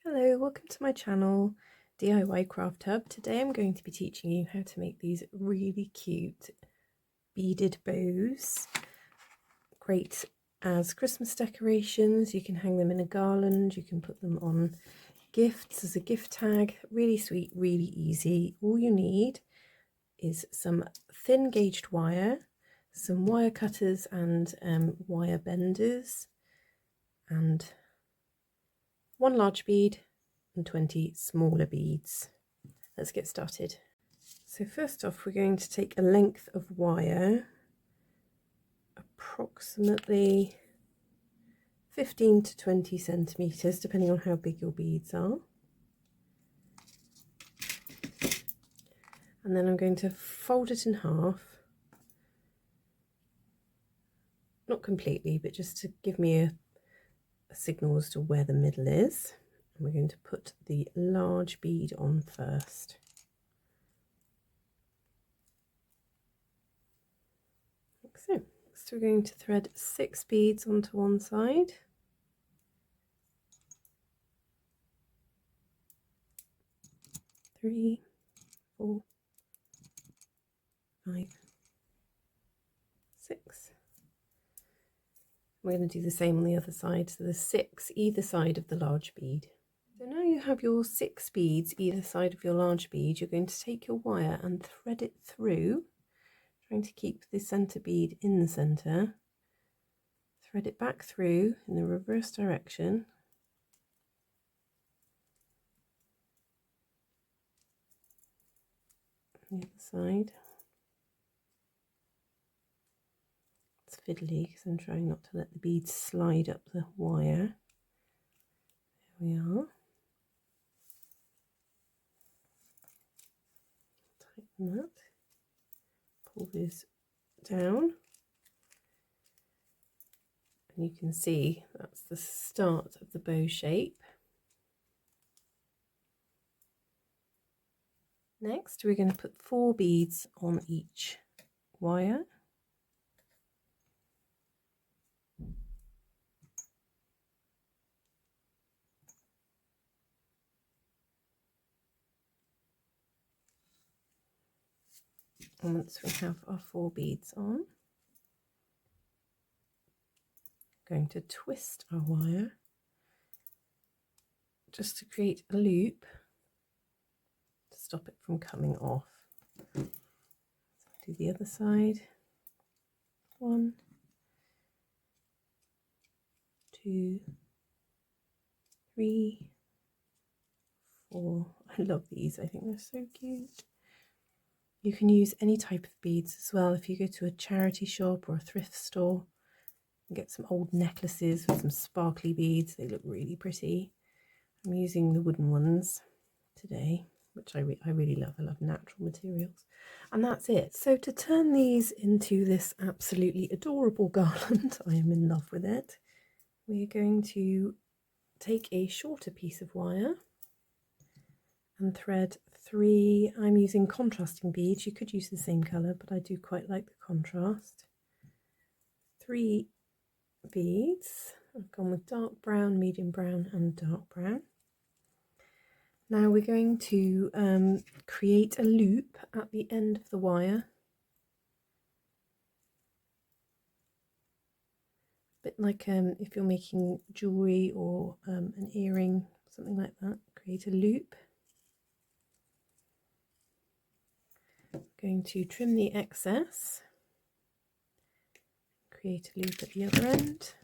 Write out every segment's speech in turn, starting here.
Hello, welcome to my channel, DIY Craft Hub. Today I'm going to be teaching you how to make these really cute beaded bows. Great as Christmas decorations. You can hang them in a garland, you can put them on gifts as a gift tag. Really sweet, really easy. All you need is some thin gauged wire, some wire cutters and wire benders, and one large bead and 20 smaller beads. Let's get started. So first off, we're going to take a length of wire, approximately 15 to 20 centimeters, depending on how big your beads are. And then I'm going to fold it in half, not completely, but just to give me a signal as to where the middle is. And we're going to put the large bead on first. Like so. So we're going to thread 6 beads onto one side. 3, 4, 5, 6. We're going to do the same on the other side, so there's 6 either side of the large bead. So now you have your 6 beads either side of your large bead. You're going to take your wire and thread it through, trying to keep the centre bead in the centre. Thread it back through in the reverse direction. The other side. It's fiddly because I'm trying not to let the beads slide up the wire. There we are. Tighten that. Pull this down. And you can see that's the start of the bow shape. Next, we're going to put 4 beads on each wire. And once we have our 4 beads on, I'm going to twist our wire just to create a loop to stop it from coming off. So do the other side. 1, 2, 3, 4. I love these. I think they're so cute. You can use any type of beads as well. If you go to a charity shop or a thrift store and get some old necklaces with some sparkly beads, they look really pretty. I'm using the wooden ones today, which I really love. I love natural materials. And that's it. So to turn these into this absolutely adorable garland, I am in love with it. We're going to take a shorter piece of wire and thread 3, I'm using contrasting beads. You could use the same colour, but I do quite like the contrast. 3 beads. I've gone with dark brown, medium brown and dark brown. Now we're going to create a loop at the end of the wire. A bit like if you're making jewellery or an earring, something like that. Create a loop. I'm going to trim the excess. Create a loop at the other end.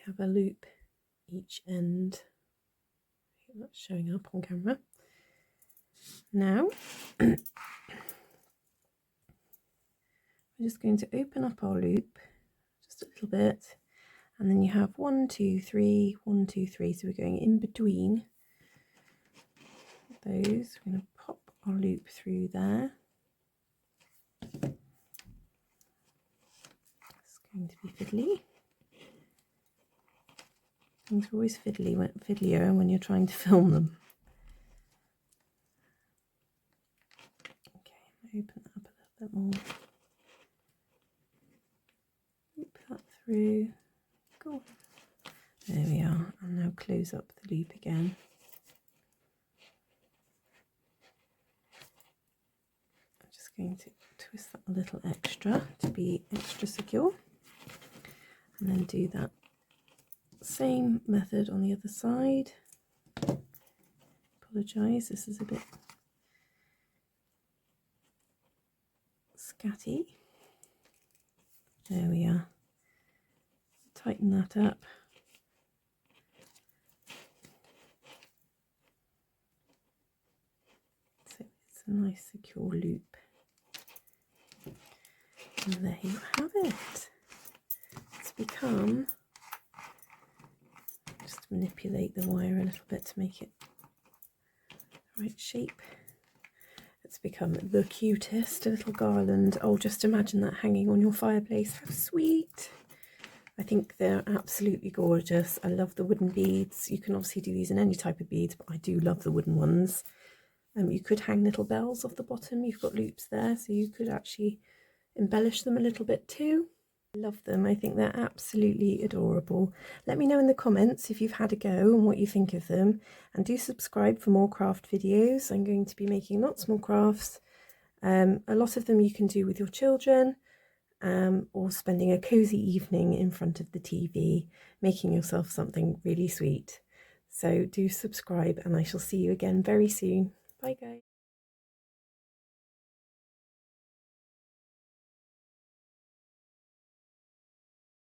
Have a loop each end. That's showing up on camera. Now we're just going to open up our loop just a little bit, and then you have 1, 2, 3, 1, 2, 3. So we're going in between those. We're going to pop our loop through there. It's going to be fiddly. Things are always fiddlier when you're trying to film them. open that up a little bit more. Loop that through. Go. There we are. And now close up the loop again. I'm just going to twist that a little extra to be extra secure. And then do that same method on the other side. Apologise, this is a bit scatty. There we are. Tighten that up. So it's a nice secure loop. And there you have it. It's become, just manipulate the wire a little bit to make it the right shape. It's become the cutest little garland. Oh, just imagine that hanging on your fireplace. How sweet. I think they're absolutely gorgeous. I love the wooden beads. You can obviously do these in any type of beads, but I do love the wooden ones. You could hang little bells off the bottom. You've got loops there, so you could actually embellish them a little bit too. I love them. I think they're absolutely adorable. Let me know in the comments if you've had a go and what you think of them, and do subscribe for more craft videos. I'm going to be making lots more crafts. A lot of them you can do with your children, or spending a cozy evening in front of the TV making yourself something really sweet. So do subscribe, and I shall see you again very soon. Bye guys.